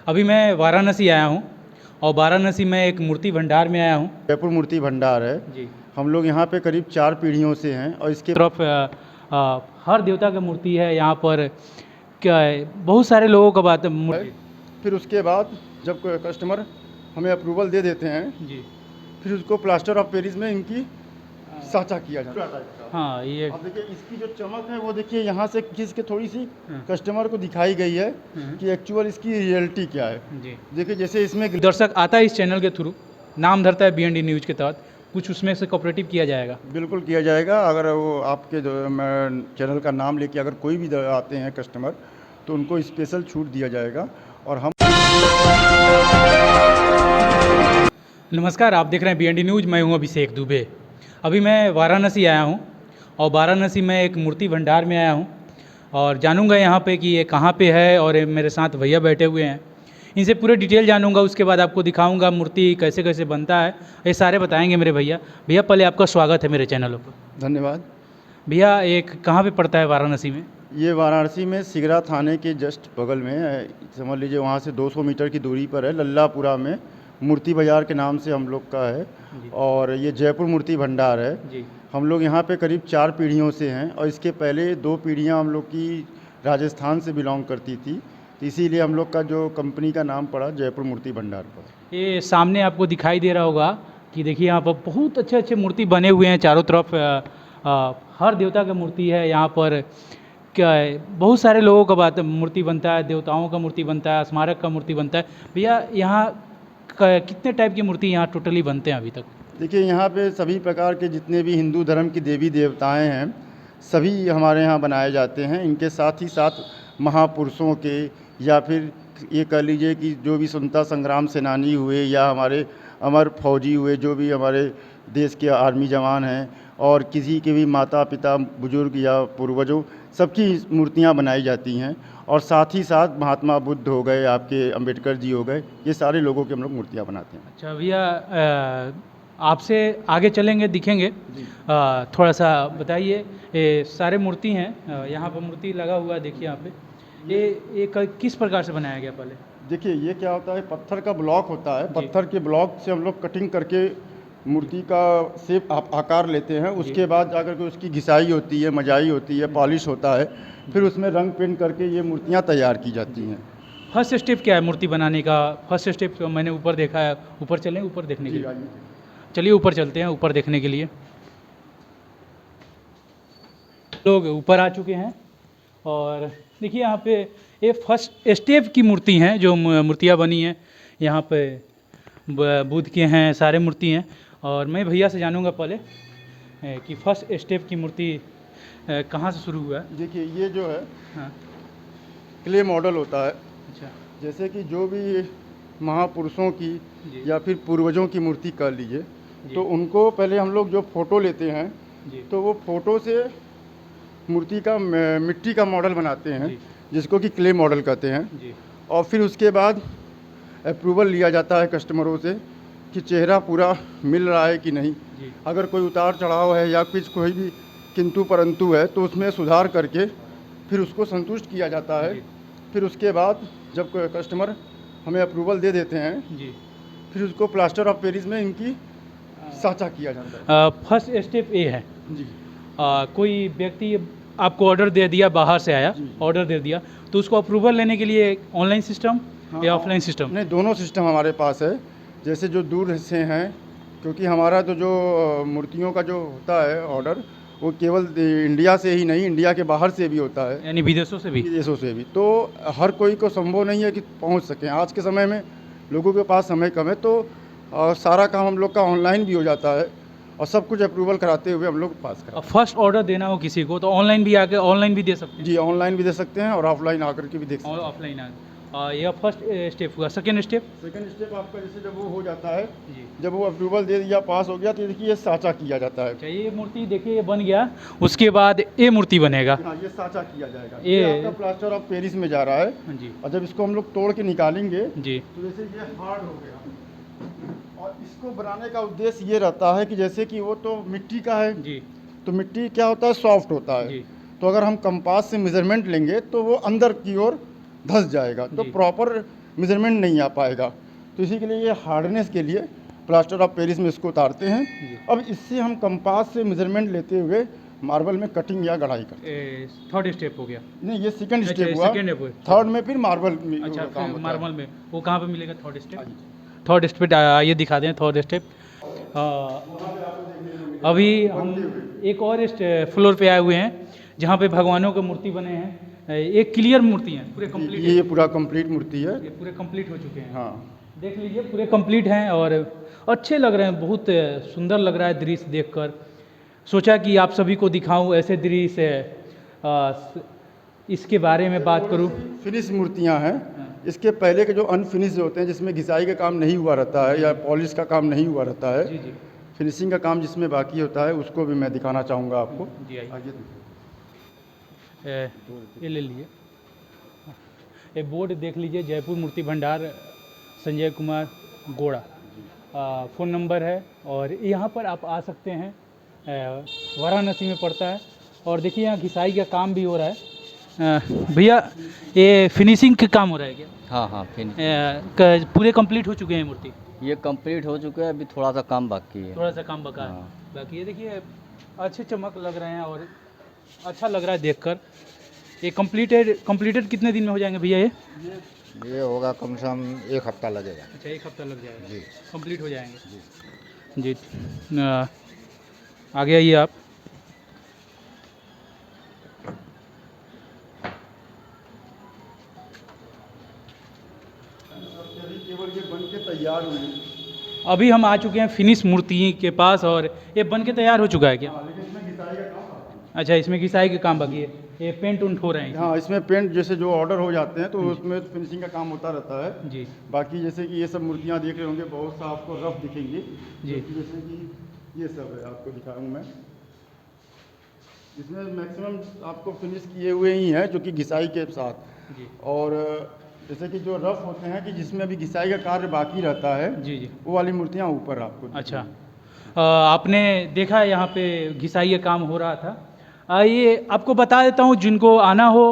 अभी मैं वाराणसी आया हूँ और वाराणसी में एक मूर्ति भंडार में आया हूँ। जयपुर मूर्ति भंडार है। जी। हम लोग यहाँ पे करीब 4 पीढ़ियों से हैं और इसके तरफ हर देवता की मूर्ति है यहाँ पर। क्या है, बहुत सारे लोगों का बात मूर्ति। फिर उसके बाद जब कोई कस्टमर हमें अप्रूवल दे देते हैं, जी। फिर उसको प्लास्टर ऑफ पेरिस में इनकी साचा किया जाता है। हाँ, ये अब देखिए इसकी जो चमक है वो देखिए यहाँ से खींच के थोड़ी सी हाँ। कस्टमर को दिखाई गई है कि एक्चुअल इसकी रियलिटी क्या है। जी। देखिए जैसे इसमें दर्शक आता है इस चैनल के थ्रू, नाम धरता है BND न्यूज़ के तहत, कुछ उसमें से कोऑपरेटिव किया जाएगा। बिल्कुल किया जाएगा। अगर वो आपके चैनल का नाम लेके अगर कोई भी आते हैं कस्टमर तो उनको स्पेशल छूट दिया जाएगा। और हम नमस्कार, आप देख रहे हैं BND न्यूज़। मैं हूं अभिषेक दुबे। अभी मैं वाराणसी आया हूं और वाराणसी में एक मूर्ति भंडार में आया हूं और जानूंगा यहां पे कि ये कहां पे है। और मेरे साथ भैया बैठे हुए हैं, इनसे पूरे डिटेल जानूंगा। उसके बाद आपको दिखाऊंगा मूर्ति कैसे कैसे बनता है, ये सारे बताएंगे मेरे भैया। भैया पहले आपका स्वागत है मेरे चैनल पर। धन्यवाद। भैया एक कहाँ पे पड़ता है वाराणसी में? ये वाराणसी में सिगरा थाने के जस्ट बगल में है, समझ लीजिए वहाँ से 200 मीटर की दूरी पर है। लल्लापुरा में मूर्ति बाज़ार के नाम से हम लोग का है। और ये जयपुर मूर्ति भंडार है जी। हम लोग यहाँ पे करीब 4 पीढ़ियों से हैं और इसके पहले 2 पीढ़ियाँ हम लोग की राजस्थान से बिलोंग करती थी, तो इसीलिए हम लोग का जो कंपनी का नाम पड़ा जयपुर मूर्ति भंडार पर। ये सामने आपको दिखाई दे रहा होगा कि देखिए यहाँ पर बहुत अच्छे अच्छे मूर्ति बने हुए हैं चारों तरफ। हर देवता का मूर्ति है यहाँ पर। क्या है, बहुत सारे लोगों का बात मूर्ति बनता है, देवताओं का मूर्ति बनता है, स्मारक का मूर्ति बनता है। भैया यहाँ कितने टाइप की मूर्ति यहाँ टोटली बनते हैं अभी तक? देखिए यहाँ पे सभी प्रकार के जितने भी हिंदू धर्म की देवी देवताएं हैं सभी हमारे यहाँ बनाए जाते हैं। इनके साथ ही साथ महापुरुषों के या फिर ये कह लीजिए कि जो भी स्वतंत्रता संग्राम सेनानी हुए या हमारे अमर फौजी हुए, जो भी हमारे देश के आर्मी जवान हैं, और किसी के भी माता पिता बुजुर्ग या पूर्वजों, सबकी मूर्तियाँ बनाई जाती हैं। और साथ ही साथ महात्मा बुद्ध हो गए, आपके अंबेडकर जी हो गए, ये सारे लोगों की हम लोग मूर्तियाँ बनाते हैं। अच्छा भैया, आपसे आगे चलेंगे, दिखेंगे। थोड़ा सा बताइए, ये सारे मूर्ति हैं, यहाँ पर मूर्ति लगा हुआ है, देखिए यहाँ पे। ये किस प्रकार से बनाया गया पहले? देखिए ये क्या होता है, पत्थर का ब्लॉक होता है। पत्थर के ब्लॉक से हम लोग कटिंग करके मूर्ति का शेप आकार लेते हैं। उसके बाद जाकर के उसकी घिसाई होती है, मजाई होती है, पॉलिश होता है, फिर उसमें रंग पेंट करके ये मूर्तियाँ तैयार की जाती हैं। फर्स्ट स्टेप क्या है मूर्ति बनाने का? फर्स्ट स्टेप मैंने ऊपर देखा है, ऊपर चलें, ऊपर देखने के लिए। चलिए ऊपर चलते हैं, ऊपर देखने के लिए। लोग ऊपर आ चुके हैं और देखिए यहाँ पे ये फर्स्ट स्टेप की मूर्ति हैं, जो मूर्तियाँ बनी हैं यहाँ पे बुद्ध के हैं, सारे मूर्ति हैं। और मैं भैया से जानूंगा पहले कि फर्स्ट स्टेप की मूर्ति कहाँ से शुरू हुआ है। देखिए ये जो है हाँ। क्ले मॉडल होता है। अच्छा। जैसे कि जो भी महापुरुषों की जी। या फिर पूर्वजों की मूर्ति कर लीजिए, तो उनको पहले हम लोग जो फ़ोटो लेते हैं जी। तो वो फ़ोटो से मूर्ति का मिट्टी का मॉडल बनाते हैं, जिसको कि क्ले मॉडल कहते हैं। जी। और फिर उसके बाद अप्रूवल लिया जाता है कस्टमरों से कि चेहरा पूरा मिल रहा है कि नहीं। जी। अगर कोई उतार चढ़ाव है या कुछ कोई भी किंतु परंतु है तो उसमें सुधार करके फिर उसको संतुष्ट किया जाता है। जी। फिर उसके बाद जब कोई कस्टमर हमें अप्रूवल दे देते हैं, जी। फिर उसको प्लास्टर ऑफ पेरिस में इनकी साचा किया जाता है। फर्स्ट स्टेप ये है। जी। कोई व्यक्ति आपको ऑर्डर दे दिया, बाहर से आया, ऑर्डर दे दिया, तो उसको अप्रूवल लेने के लिए ऑनलाइन सिस्टम या ऑफलाइन सिस्टम? नहीं, दोनों सिस्टम हमारे पास है। जैसे जो दूर से हैं, क्योंकि हमारा तो जो मूर्तियों का जो होता है ऑर्डर, वो केवल इंडिया से ही नहीं, इंडिया के बाहर से भी होता है, यानी विदेशों से भी? विदेशों से भी। तो हर कोई को संभव नहीं है कि पहुंच सकें। आज के समय में लोगों के पास समय कम है, तो सारा काम हम लोग का ऑनलाइन भी हो जाता है और सब कुछ अप्रूवल कराते हुए हम लोग पास कराते हैं। फर्स्ट ऑर्डर देना हो किसी को तो ऑनलाइन भी आके ऑनलाइन भी दे सकते हैं? जी, ऑनलाइन भी दे सकते हैं और ऑफलाइन आकर के भी देख सकते और हैं। ऑफलाइन आके। यह फर्स्ट स्टेप हुआ। Second step? सेकंड स्टेप आपका जैसे जब वो हो जाता है, जी। जब वो अप्रूवल दे दिया, पास हो गया, तो देखिए ये साचा किया जाता है। अच्छा, ये मूर्ति देखिए ये बन गया, उसके बाद ये मूर्ति बनेगा। हाँ, ये साचा किया जाएगा। ये आपका प्लास्टर ऑफ पेरिस में जा रहा है। हाँ जी। और जब इसको हम लोग तोड़ के निकालेंगे जी। तो जैसे ये हार्ड हो गया, और इसको बनाने का उद्देश्य ये रहता है कि जैसे कि वो तो मिट्टी का है, जी। तो मिट्टी क्या होता है, सॉफ्ट होता है। जी। तो अगर हम कंपास से मेजरमेंट लेंगे तो वो अंदर की ओर धंस जाएगा। तो जी। प्रॉपर मेजरमेंट नहीं आ पाएगा। तो इसी के लिए ये हार्डनेस के लिए प्लास्टर ऑफ पेरिस में इसको उतारते हैं। अब इससे हम कंपास से मेजरमेंट लेते हुए मार्बल में कटिंग या गढ़ाई करते हैं। थर्ड स्टेप हो गया। नहीं, ये सेकंड अच्छा, स्टेप हुआ। Second step. थर्ड में फिर मार्बल अच्छा, का काम होता है। मार्बल में वो कहाँ पे मिलेगा थर्ड स्टेप? हाँ जी। थर्ड स्टेप आइए दिखा दें थर्ड स्टेप। अभी हम एक और फ्लोर पे आए हुए हैं जहाँ पे भगवानों के मूर्ति बने हैं। एक क्लियर मूर्ति है, पूरे कंप्लीट। ये पूरा कंप्लीट मूर्ति है। ये पूरे कंप्लीट हो चुके हैं। हाँ, देख लीजिए पूरे कंप्लीट हैं और अच्छे लग रहे हैं, बहुत सुंदर लग रहा है दृश्य देखकर। सोचा कि आप सभी को दिखाऊं ऐसे दृश्य, इसके बारे में बात करूं। फिनिश मूर्तियां हैं। इसके पहले के जो अनफिनिश होते हैं, जिसमें घिसाई का काम नहीं हुआ रहता है या पॉलिश का काम नहीं हुआ रहता है, जी जी फिनिशिंग का काम जिसमें बाकी होता है, उसको भी मैं दिखाना चाहूँगा आपको। जी। आइए, आगे ये ले लीजिए। ये बोर्ड देख लीजिए, जयपुर मूर्ति भंडार, संजय कुमार गोड़ा फ़ोन नंबर है। और यहाँ पर आप आ सकते हैं। वाराणसी में पड़ता है। और देखिए यहाँ घिसाई का काम भी हो रहा है। भैया ये फिनिशिंग का काम हो रहा है क्या? हाँ हाँ, फिर पूरे कंप्लीट हो चुके हैं मूर्ति? ये कंप्लीट हो चुका है, अभी थोड़ा सा काम बाकी है। थोड़ा सा काम बका है। हाँ। बाकी ये देखिए अच्छे चमक लग रहे हैं और अच्छा लग रहा है देखकर। ये कंप्लीटेड कितने दिन में हो जाएंगे भैया ये होगा कम से कम 1 हफ्ता लगेगा। अच्छा, 1 हफ्ता लग जाएगा जी। कंप्लीट हो जाएंगे जी। आगे आइए आप। केवल ये बन के तैयार हुई। अभी हम आ चुके हैं फिनिश मूर्ति के पास और ये बन के तैयार हो चुका है क्या? लेकिन इसमें घिसाई का काम बाकी है। अच्छा, इसमें घिसाई के काम बाकी है। ये पेंट उंट हो रहे हैं हाँ, इसमें पेंट जैसे जो ऑर्डर हो जाते हैं तो उसमें फिनिशिंग का काम होता रहता है। जी बाकी जैसे कि ये सब मूर्तियाँ देख रहे होंगे, बहुत सा आपको रफ दिखेंगी। जी। जैसे कि ये सब है, आपको दिखाऊँ मैं। इसमें मैक्सिमम आपको फिनिश किए हुए ही हैं, जो कि घिसाई के साथ। जी और जैसे कि जो रफ होते हैं कि जिसमें अभी घिसाई का कार्य बाकी रहता है, जी जी। वो वाली मूर्तियाँ ऊपर आपको अच्छा, दिखेंगी। आपने देखा है यहाँ पे घिसाई का काम हो रहा था। ये आपको बता देता हूँ, जिनको आना हो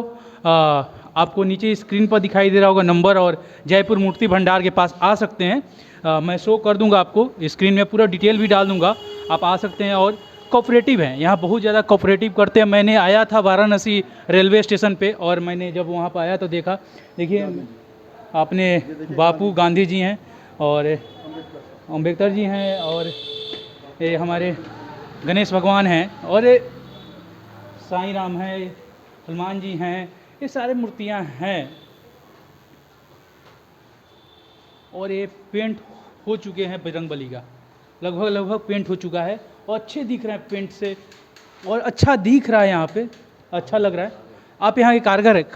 आपको नीचे स्क्रीन पर दिखाई दे रहा होगा नंबर, और जयपुर मूर्ति भंडार के पास आ सकते हैं। मैं शो कर दूंगा आपको स्क्रीन में, पूरा डिटेल भी डाल दूंगा, आप आ सकते हैं। और कोऑपरेटिव हैं यहाँ, बहुत ज़्यादा कोऑपरेटिव करते हैं। मैंने आया था वाराणसी रेलवे स्टेशन पे और मैंने जब वहाँ पर आया तो देखा, देखिए आपने बापू गांधी जी हैं और अम्बेडकर जी हैं और ये हमारे गणेश भगवान हैं और साईं राम हैं, हनुमान जी हैं, ये सारे मूर्तियां हैं। और ये पेंट हो चुके हैं बजरंगबली का, लगभग पेंट हो चुका है और अच्छे दिख रहे हैं पेंट से, और अच्छा दिख रहा है यहाँ पे, अच्छा लग रहा है। आप यहाँ के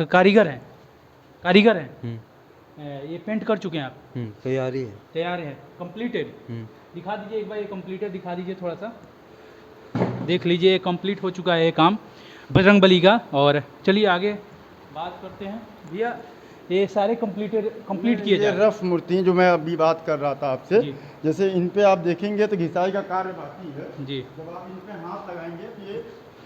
कारीगर हैं। ये पेंट कर चुके हैं आप? तैयारी है। तैयार है, कंप्लीटेड। दिखा दीजिए एक बार, ये कंप्लीटेड दिखा दीजिए थोड़ा सा, देख लीजिए ये कंप्लीट हो चुका है ये काम बजरंगबली का। और चलिए आगे बात करते हैं। भैया ये सारे कंप्लीट किए ये जा रहे हैं। रफ मूर्ति जो मैं अभी बात कर रहा था आपसे, जी। जैसे इन पे आप देखेंगे तो घिसाई का कार्य बाकी है। जी जब आप इन पे हाथ लगाएंगे तो ये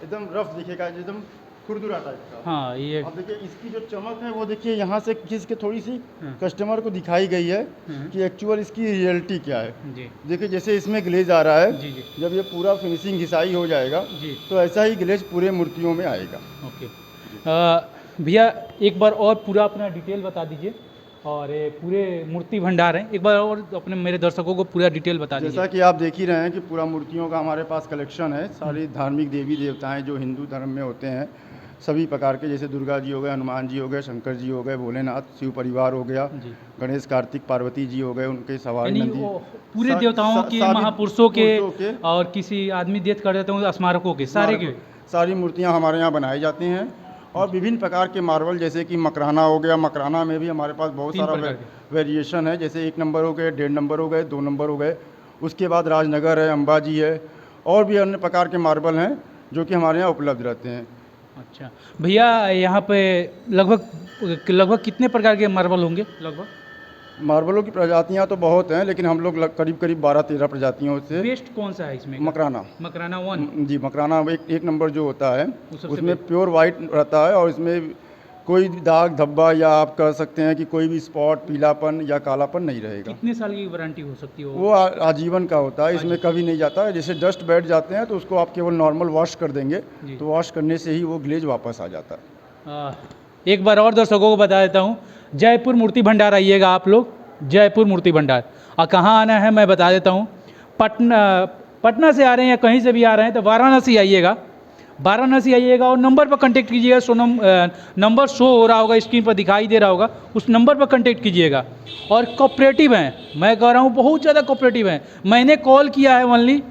एकदम रफ दिखेगा, एकदम खुरदुरा टाइप का। हाँ, ये अब देखिए इसकी जो चमक है वो देखिए यहाँ से खींच के थोड़ी सी हाँ। कस्टमर को दिखाई गई है हाँ। कि एक्चुअल इसकी रियलिटी क्या है। जी देखिए जैसे इसमें ग्लेज आ रहा है, जी जी जब ये पूरा फिनिशिंग घिसाई हो जाएगा जी। तो ऐसा ही ग्लेज पूरे मूर्तियों में आएगा। ओके भैया, एक बार और पूरा अपना डिटेल बता दीजिए, और ये पूरे मूर्ति भंडार हैं, एक बार और अपने मेरे दर्शकों को पूरा डिटेल बता जैसा दीजिए। कि आप देख ही रहे हैं कि पूरा मूर्तियों का हमारे पास कलेक्शन है। सारी धार्मिक देवी देवताएं जो हिंदू धर्म में होते हैं, सभी प्रकार के, जैसे दुर्गा जी हो गए, हनुमान जी हो गए, शंकर जी हो गए, भोलेनाथ, शिव परिवार हो गया, जी। गणेश, कार्तिक, पार्वती जी हो गए, उनके सवारी यानी नंदी, वो पूरे सा- देवताओं सा- के, सारी महापुरुषों के, पुरुषों के और किसी आदमी डेथ कर देते हैं स्मारकों के, सारे के। सारी मूर्तियां हमारे यहाँ बनाई जाती हैं। और विभिन्न प्रकार के मार्बल, जैसे कि मकराना हो गया, मकराना में भी हमारे पास बहुत 3 सारा प्रकार वेरिएशन है। जैसे 1 नंबर हो गए, 1.5 नंबर हो गए, 2 नंबर हो गए, उसके बाद राजनगर है, अंबाजी है, और भी अन्य प्रकार के मार्बल हैं जो कि हमारे यहाँ उपलब्ध रहते हैं। अच्छा भैया, यहाँ पे लगभग कितने प्रकार के मार्बल होंगे? लगभग मार्बलों की प्रजातियां तो बहुत हैं, लेकिन हम लोग करीब 12-13 प्रजातियों से। बेस्ट कौन सा है इसमें? मकराना। मकराना 1। जी, मकराना एक नंबर जो होता है सबसे उसमें प्योर वाइट रहता है, और इसमें कोई दाग धब्बा या आप कह सकते हैं कि कोई भी स्पॉट, पीलापन या कालापन नहीं रहेगा। कितने साल की वारंटी हो सकती है वो आजीवन का होता है, इसमें कभी नहीं जाता है। जैसे डस्ट बैठ जाते हैं तो उसको आप केवल नॉर्मल वॉश कर देंगे जी। तो वॉश करने से ही वो ग्लेज वापस आ जाता है। एक बार और दर्शकों को बता देता हूँ, जयपुर मूर्ति भंडार आइएगा आप लोग, जयपुर मूर्ति भंडार। और कहाँ आना है मैं बता देता हूँ, पटना से आ रहे हैं या कहीं से भी आ रहे हैं तो वाराणसी आइएगा, वाराणसी आइएगा और नंबर पर कांटेक्ट कीजिएगा। नंबर शो हो रहा होगा, स्क्रीन पर दिखाई दे रहा होगा, उस नंबर पर कांटेक्ट कीजिएगा। और कोऑपरेटिव हैं, मैं कह रहा हूँ बहुत ज़्यादा कोऑपरेटिव हैं। मैंने कॉल किया है, ओनली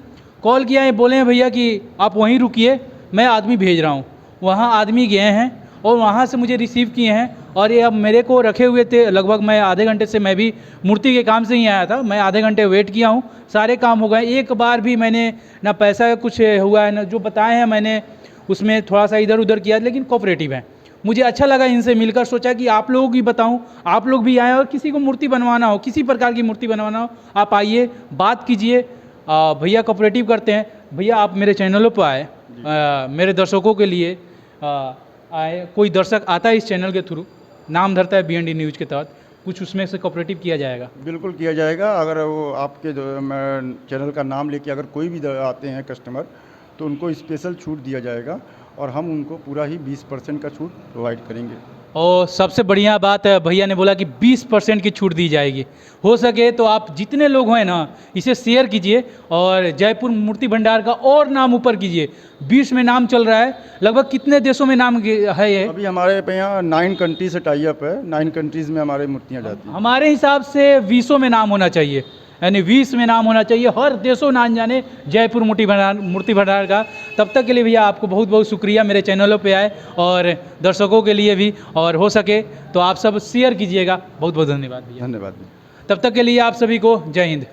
कॉल किया है, बोले हैं भैया कि आप वहीं रुकिए, मैं आदमी भेज रहा हूँ। वहाँ आदमी गए हैं और वहाँ से मुझे रिसीव किए हैं और ये अब मेरे को रखे हुए थे लगभग। मैं आधे घंटे से, मैं भी मूर्ति के काम से ही आया था, मैं आधे घंटे वेट किया हूँ, सारे काम हो गए। एक बार भी मैंने ना पैसा कुछ हुआ है, ना जो बताए हैं मैंने उसमें थोड़ा सा इधर उधर किया, लेकिन कोऑपरेटिव हैं। मुझे अच्छा लगा इनसे मिलकर, सोचा कि आप लोगों की बताऊं, आप लोग भी आए और किसी को मूर्ति बनवाना हो, किसी प्रकार की मूर्ति बनवाना हो, आप आइए, बात कीजिए। भैया कोऑपरेटिव करते हैं। भैया आप मेरे चैनलों पर आए, मेरे दर्शकों के लिए आए, कोई दर्शक आता है इस चैनल के थ्रू, नाम धरता है BND न्यूज़ के तहत, कुछ उसमें से कोऑपरेटिव किया जाएगा? बिल्कुल किया जाएगा। अगर वो आपके चैनल का नाम लेके अगर कोई भी आते हैं कस्टमर तो उनको स्पेशल छूट दिया जाएगा और हम उनको पूरा ही 20% का छूट प्रोवाइड करेंगे। और सबसे बढ़िया बात है, भैया ने बोला कि 20% की छूट दी जाएगी। हो सके तो आप जितने लोग हैं ना, इसे शेयर कीजिए और जयपुर मूर्ति भंडार का और नाम ऊपर कीजिए। 20 में नाम चल रहा है, लगभग कितने देशों में नाम है ये? अभी हमारे पे यहाँ 9 कंट्री से टाई अप है, 9 कंट्रीज़ में हमारे मूर्तियाँ जाती हैं। हमारे हिसाब से 20 में नाम होना चाहिए, यानी 20 में नाम होना चाहिए, हर देशों नाम जाने जयपुर मूर्ति भंडार का। तब तक के लिए भैया आपको बहुत बहुत शुक्रिया, मेरे चैनलों पे आए और दर्शकों के लिए भी, और हो सके तो आप सब शेयर कीजिएगा। बहुत बहुत धन्यवाद भैया। धन्यवाद। तब तक के लिए आप सभी को जय हिंद।